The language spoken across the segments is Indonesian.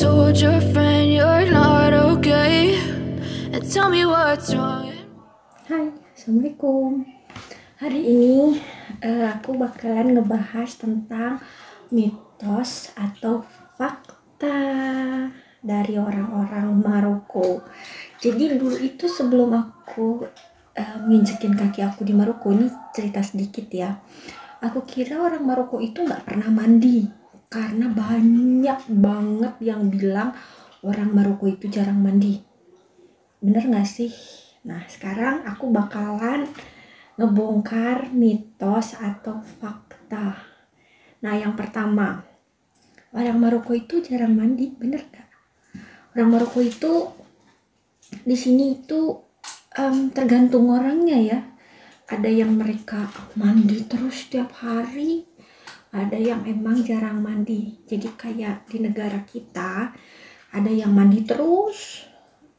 told your friend you're not okay, and tell me what's wrong. Hai, Assalamualaikum. Hari ini aku bakalan ngebahas tentang mitos atau fakta dari orang-orang Maroko. Jadi dulu itu sebelum aku nginjekin kaki aku di Maroko, ini cerita sedikit ya. Aku kira orang Maroko itu nggak pernah mandi karena banyak banget yang bilang orang Maroko itu jarang mandi. Bener nggak sih? Nah, sekarang aku bakalan ngebongkar mitos atau fakta. Nah, yang pertama, orang Maroko itu jarang mandi, bener nggak? Orang Maroko itu di sini itu tergantung orangnya ya. Ada yang mereka mandi terus setiap hari, ada yang emang jarang mandi. Jadi kayak di negara kita, ada yang mandi terus,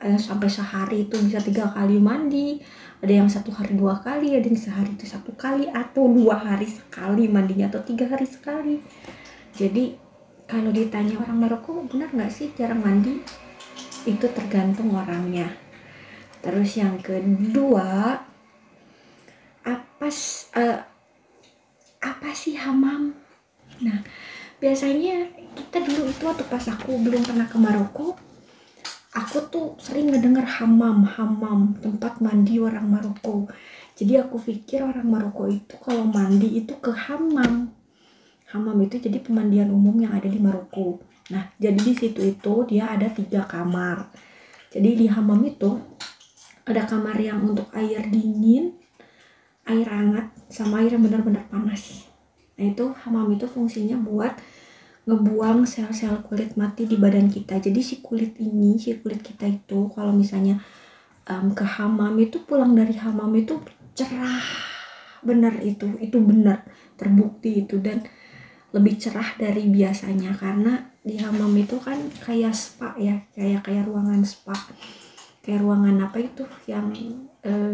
sampai sehari itu bisa 3 kali mandi, ada yang 1 hari 2 kali, ada yang sehari itu 1 kali, atau 2 hari sekali mandinya, atau 3 hari sekali. Jadi kalau ditanya orang Maroko benar nggak sih jarang mandi, itu tergantung orangnya. Terus yang kedua, apa sih hamam? Nah, biasanya kita dulu itu waktu pas aku belum pernah ke Maroko, aku tuh sering ngedenger hamam, tempat mandi orang Maroko. Jadi aku pikir orang Maroko itu kalau mandi itu ke hamam. Hamam itu jadi pemandian umum yang ada di Maroko. Nah, jadi di situ itu dia ada 3 kamar. Jadi di hamam itu ada kamar yang untuk air dingin, air hangat, sama air yang benar-benar panas. Nah, itu hamam itu fungsinya buat ngebuang sel-sel kulit mati di badan kita. Jadi si kulit kita itu kalau misalnya ke hamam itu, pulang dari hamam itu cerah, bener itu bener terbukti itu, dan lebih cerah dari biasanya karena di hamam itu kan kayak spa ya, kayak ruangan spa, kayak ruangan apa itu yang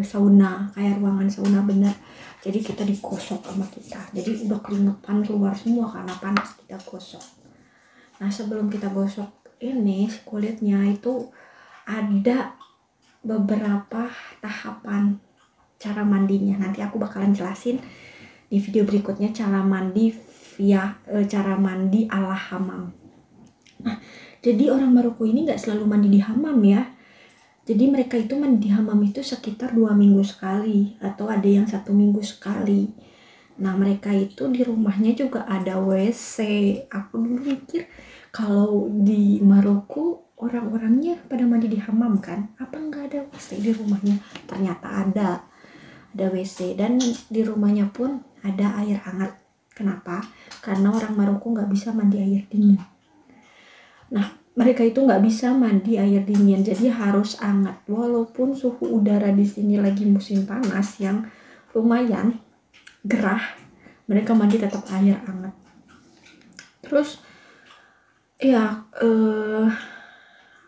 sauna, kayak ruangan sauna bener. Jadi kita digosok sama kita, jadi udah keringetan keluar semua karena panas, kita gosok. Nah, sebelum kita gosok ini kulitnya itu ada beberapa tahapan cara mandinya. Nanti aku bakalan jelasin di video berikutnya cara mandi cara mandi ala hamam. Nah, jadi orang Maroko ini nggak selalu mandi di hamam ya. Jadi mereka itu mandi di hamam itu sekitar 2 minggu sekali, atau ada yang 1 minggu sekali. Nah, mereka itu di rumahnya juga ada WC. Aku dulu mikir kalau di Maroko orang-orangnya pada mandi di hamam kan, apa nggak ada WC di rumahnya? Ternyata ada WC, dan di rumahnya pun ada air hangat. Kenapa? Karena orang Maroko nggak bisa mandi air dingin. Nah, mereka itu nggak bisa mandi air dingin, jadi harus hangat. Walaupun suhu udara di sini lagi musim panas yang lumayan gerah, mereka mandi tetap air hangat. Terus ya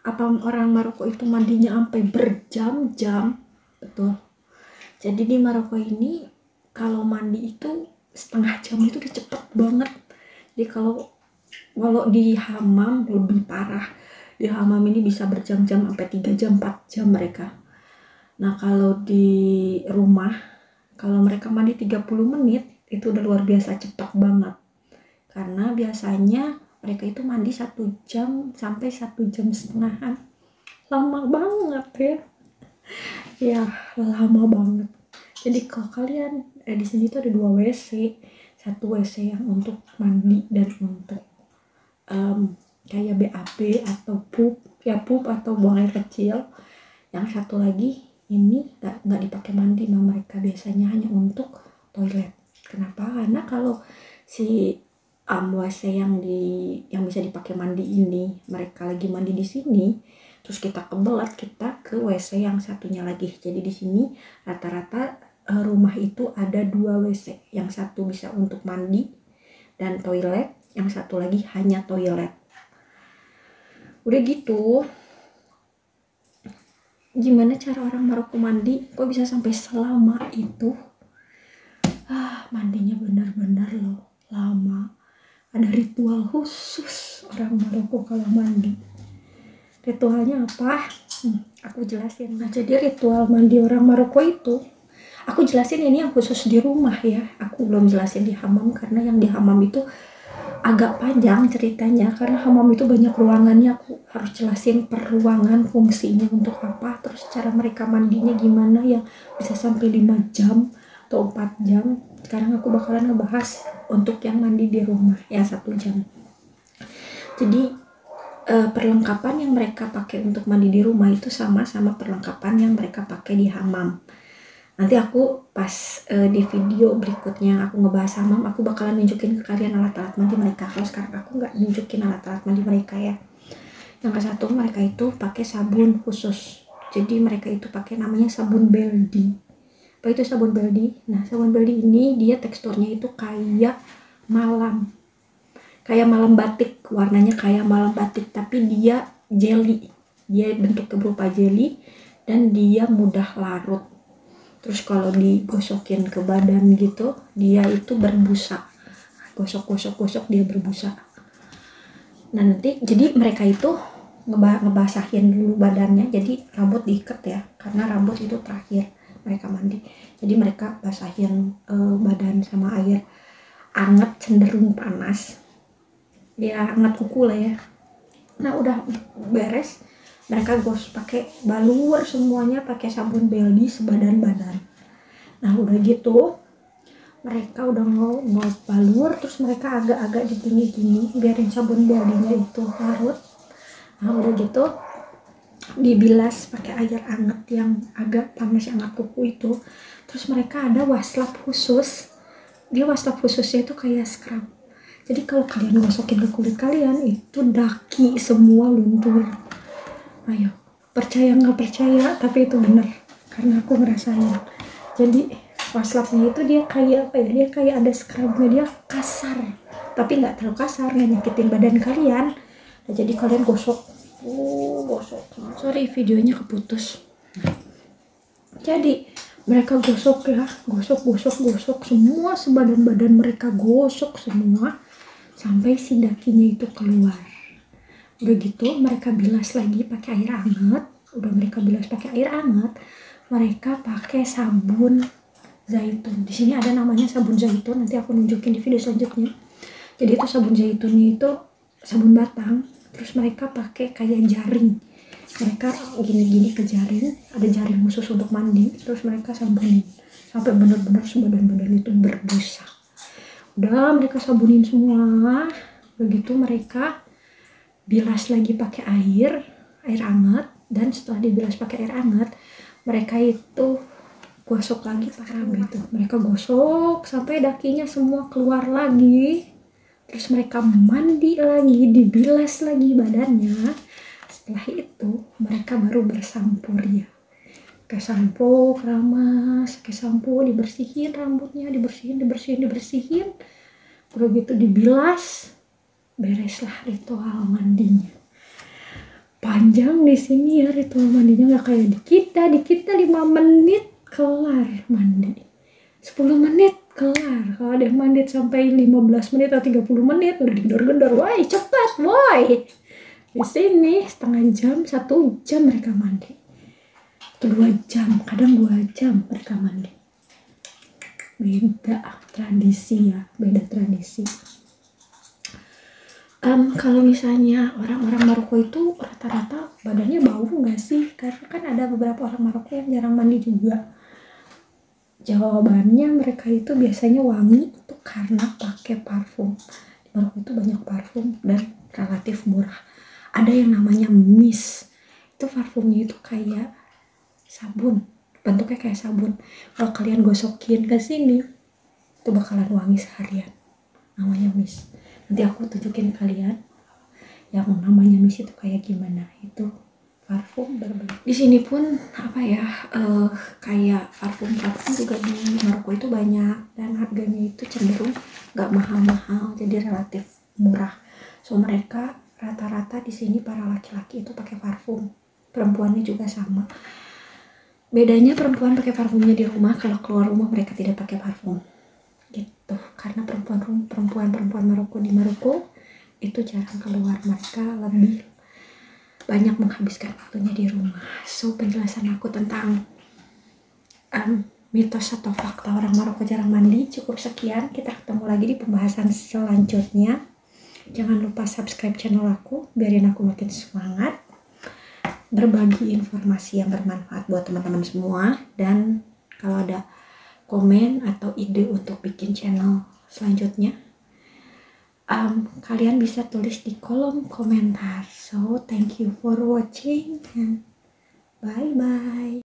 apa orang Maroko itu mandinya sampai berjam-jam, betul. Jadi di Maroko ini kalau mandi itu setengah jam itu udah cepet banget. Jadi kalau di hamam lebih parah. Di hamam ini bisa berjam-jam, sampai 3 jam, 4 jam mereka. Nah, kalau di rumah, kalau mereka mandi 30 menit, itu udah luar biasa cepat banget. Karena biasanya mereka itu mandi 1 jam sampai 1 jam setengahan. Lama banget ya. Ya, lama banget. Jadi kalau kalian di sini tuh ada 2 WC. Satu WC yang untuk mandi dan untuk kayak BAB atau pup atau buang air kecil. Yang satu lagi ini nggak dipakai mandi sama mereka, biasanya hanya untuk toilet. Kenapa? Karena kalau si WC yang bisa dipakai mandi ini mereka lagi mandi di sini, terus kita kebelat, kita ke WC yang satunya lagi. Jadi di sini rata-rata rumah itu ada 2 WC, yang satu bisa untuk mandi dan toilet, yang satu lagi hanya toilet. Udah gitu, gimana cara orang Maroko mandi kok bisa sampai selama itu? Mandinya benar-benar loh lama. Ada ritual khusus orang Maroko kalau mandi. Ritualnya apa? Aku jelasin. Nah, jadi ritual mandi orang Maroko itu, aku jelasin ini yang khusus di rumah ya. Aku belum jelasin di hammam karena yang di hammam itu agak panjang ceritanya. Karena hammam itu banyak ruangannya, aku harus jelasin per ruangan fungsinya untuk apa. Terus cara mereka mandinya gimana yang bisa sampai 5 jam atau 4 jam. Sekarang aku bakalan ngebahas untuk yang mandi di rumah ya 1 jam. Jadi perlengkapan yang mereka pakai untuk mandi di rumah itu sama perlengkapan yang mereka pakai di hammam. Nanti aku pas di video berikutnya aku ngebahas hammam, aku bakalan nunjukin ke kalian alat-alat mandi mereka. Kalau sekarang aku nggak nunjukin alat-alat mandi mereka ya. Yang ke satu, mereka itu pakai sabun khusus. Jadi mereka itu pakai namanya sabun Beldi. Apa itu sabun Beldi? Nah, sabun Beldi ini dia teksturnya itu kayak malam batik, warnanya kayak malam batik, tapi dia jelly, dia bentuknya berupa jelly dan dia mudah larut. Terus kalau digosokin ke badan gitu, dia itu berbusa, gosok dia berbusa. Nah nanti jadi mereka itu ngebasahin dulu badannya, jadi rambut diikat ya, karena rambut itu terakhir mereka mandi. Jadi mereka basahin badan sama air anget cenderung panas, ya hangat kuku lah ya. Nah udah beres, mereka pakai balur semuanya, pakai sabun Beldi sebadan-badan. Nah udah gitu mereka udah mau balur, terus mereka agak-agak digini biarin sabun Beldinya itu larut. Nah udah gitu dibilas pakai air hangat yang agak panas, yang hangat kuku itu. Terus mereka ada waslap khusus, dia waslap khususnya itu kayak scrub. Jadi kalau kalian gosokin ke kulit kalian itu daki semua luntur. Ayo, percaya nggak percaya, tapi itu bener karena aku ngerasain. Jadi waslapnya itu dia kayak apa ya? Dia kayak ada scrubnya, dia kasar, tapi nggak terlalu kasar, nggak nyakitin badan kalian. Nah, jadi kalian gosok. Sorry videonya keputus. Jadi mereka gosok ya, gosok semua sebadan-badan mereka, gosok semua sampai si dakinya itu keluar. Udah gitu mereka bilas lagi pakai air hangat. Mereka pakai sabun zaitun. Di sini ada namanya sabun zaitun, nanti aku nunjukin di video selanjutnya. Jadi itu sabun zaitunnya itu sabun batang, terus mereka pakai kayak jaring. Mereka gini ke jaring, ada jaring khusus untuk mandi, terus mereka sabunin sampai benar-benar sebadan-badan itu berbusa. Udah mereka sabunin semua, begitu mereka bilas lagi pakai air hangat, dan setelah dibilas pakai air hangat, mereka itu gosok lagi pakai gitu. Mereka gosok sampai dakinya semua keluar lagi, terus mereka mandi lagi, dibilas lagi badannya. Setelah itu mereka baru bersampur ya, ke sampo keramas, ke sampo dibersihin rambutnya, dibersihin. Udah gitu dibilas, bereslah ritual mandinya. Panjang di sini ya ritual mandinya, nggak kayak di kita 5 menit kelar mandi, 10 menit kelar. Kalau ada yang mandi sampai 15 menit atau 30 menit udah digedor-gedor, woi cepat woi. Di sini setengah jam, 1 jam mereka mandi, atau 2 jam, kadang 2 jam mereka mandi. Beda tradisi ya, beda tradisi. Kalau misalnya orang-orang Maroko itu rata-rata badannya bau nggak sih? Karena kan ada beberapa orang Maroko yang jarang mandi juga. Jawabannya mereka itu biasanya wangi itu karena pakai parfum. Di Maroko itu banyak parfum dan relatif murah. Ada yang namanya mist. Itu parfumnya itu kayak sabun, bentuknya kayak sabun. Kalau kalian gosokin ke sini, itu bakalan wangi seharian. Namanya mist. Nanti aku tunjukin kalian yang namanya mist itu kayak gimana. Itu parfum berbentuk. Di sini pun apa ya, kayak parfum juga di Maroko itu banyak, dan harganya itu cenderung nggak mahal-mahal, jadi relatif murah. So mereka rata-rata di sini para laki-laki itu pakai parfum, perempuannya juga sama. Bedanya perempuan pakai parfumnya di rumah, kalau keluar rumah mereka tidak pakai parfum gitu, karena perempuan Maroko di Maroko itu jarang keluar, mereka lebih banyak menghabiskan waktunya di rumah. So penjelasan aku tentang mitos atau fakta orang Maroko jarang mandi cukup sekian. Kita ketemu lagi di pembahasan selanjutnya. Jangan lupa subscribe channel aku, biarin aku makin semangat berbagi informasi yang bermanfaat buat teman-teman semua. Dan kalau ada komen atau ide untuk bikin channel selanjutnya, kalian bisa tulis di kolom komentar. So thank you for watching and bye bye.